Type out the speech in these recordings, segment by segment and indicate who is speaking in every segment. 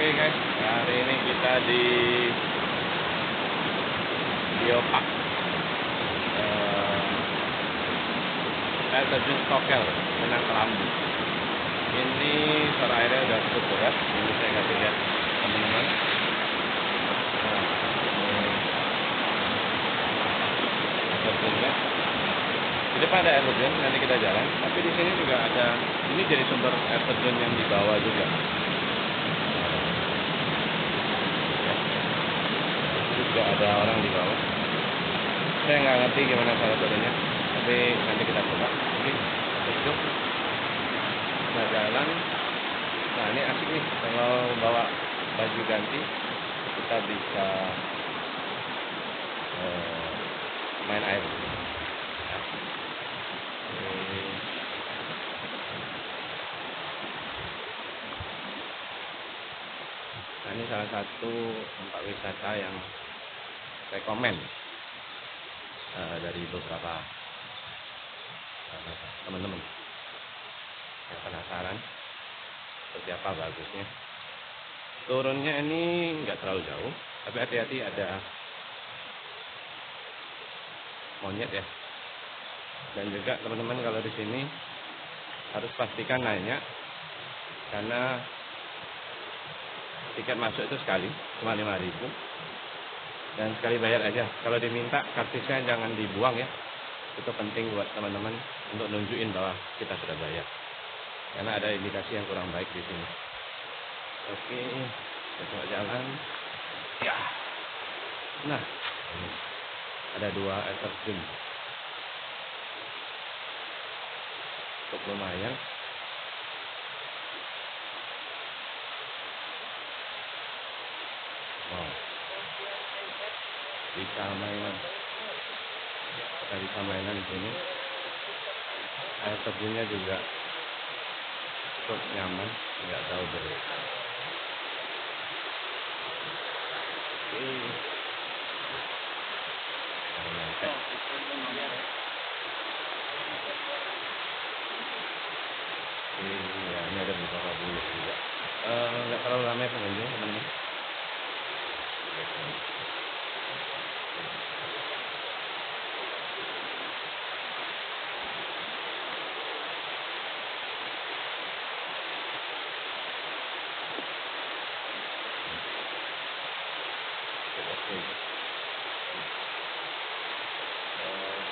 Speaker 1: Oke guys, hari ini kita di Geopark air terjun Stokel, Benang Kelambu. Ini suara airnya udah cukup deras. Ini saya kasih lihat teman-teman. Nah, air terjunnya. Di depan ada air terjun, nanti kita jalan. Tapi di sini juga ada, ini jadi sumber air terjun yang di bawah juga. Juga ada orang di bawah. Saya nggak ngerti gimana cara turunnya, tapi nanti kita coba. Oke, masuk. Kita jalan. Nah, ini asik nih kalau bawa baju ganti, kita bisa main air. Nah, ini salah satu tempat wisata yang rekomen dari beberapa teman-teman yang penasaran seperti apa bagusnya. Turunnya ini nggak terlalu jauh, tapi hati-hati ada monyet ya. Dan juga teman-teman kalau di sini harus pastikan nanya, karena tiket masuk itu sekali cuma 5.000 dan sekali bayar aja. Kalau diminta kartisnya jangan dibuang ya, itu penting buat teman-teman untuk nunjukin bahwa kita sudah bayar, karena ada indikasi yang kurang baik di sini. Oke, kita coba jalan ya. Nah, ada 2 air terjun, cukup lumayan. Wow, bisa mainan, kita bisa mainan di sini. Air terjunnya juga cukup nyaman, nggak terlalu berat. Iya, ini ada beberapa bulu juga. Nggak terlalu ramai pengunjung teman-teman.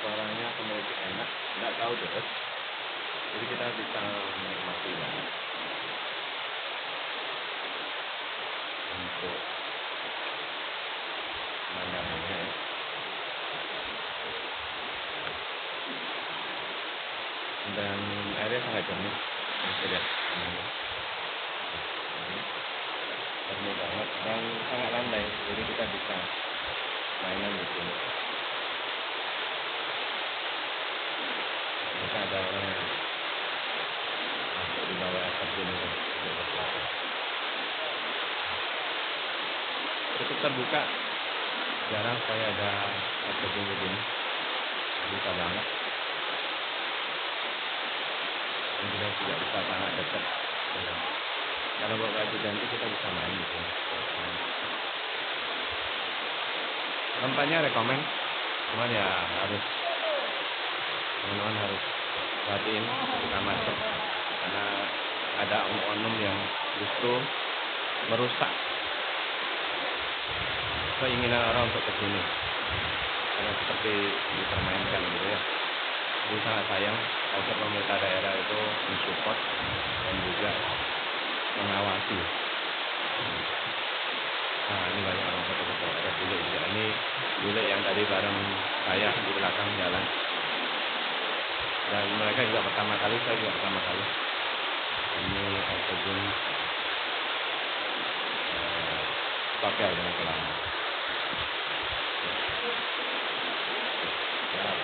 Speaker 1: Suaranya kembali enak, nggak tahu deras, jadi kita bisa menikmati banget untuk pemandangannya ya. Dan airnya sangat jernih, bisa lihat jernih banget dan sangat landai, jadi kita bisa mainan di sini. Kita ada orang yang masuk di bawah air terjun itu untuk berkelapa. Cukup terbuka, jarang saya ada air terjun begini, bisa banget. Dan kita juga bisa sangat dekat. Kalau bawa baju ganti kita bisa main di sini. Tempatnya rekomen, cuman ya harus teman-teman harus perhatiin ketika masuk, karena ada oknum yang justru merusak keinginan orang untuk kesini, karena seperti dipermainkan gitu ya. Jadi sangat sayang agar pemerintah daerah itu mensupport dan juga mengawasi. Nah, ini banyak orang foto-foto, ada bule juga. Ini bule yang tadi bareng saya di belakang jalan. Dan mereka juga pertama kali, saya juga pertama kali. Ini air terjun Stokel Benang Kelambu. Ya,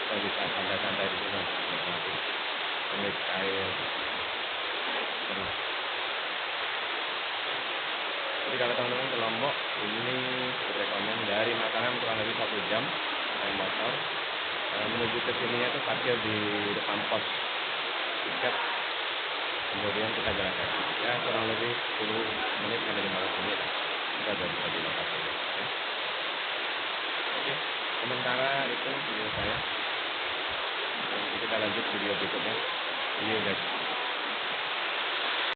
Speaker 1: kita bisa santai-santai di sini, menikmati air jernih. Jadi kalau teman-teman ke Lombok, ini rekomen dari Mataram kurang lebih 1 jam naik motor. Menuju ke sininya itu parkir di depan pos tiket kemudian kita jalan kaki ya kurang lebih 10 menit sampai 15 menit kita sudah bisa di lokasi ini ya. Oke, sementara itu video saya. Nanti kita lanjut video berikutnya. See you guys.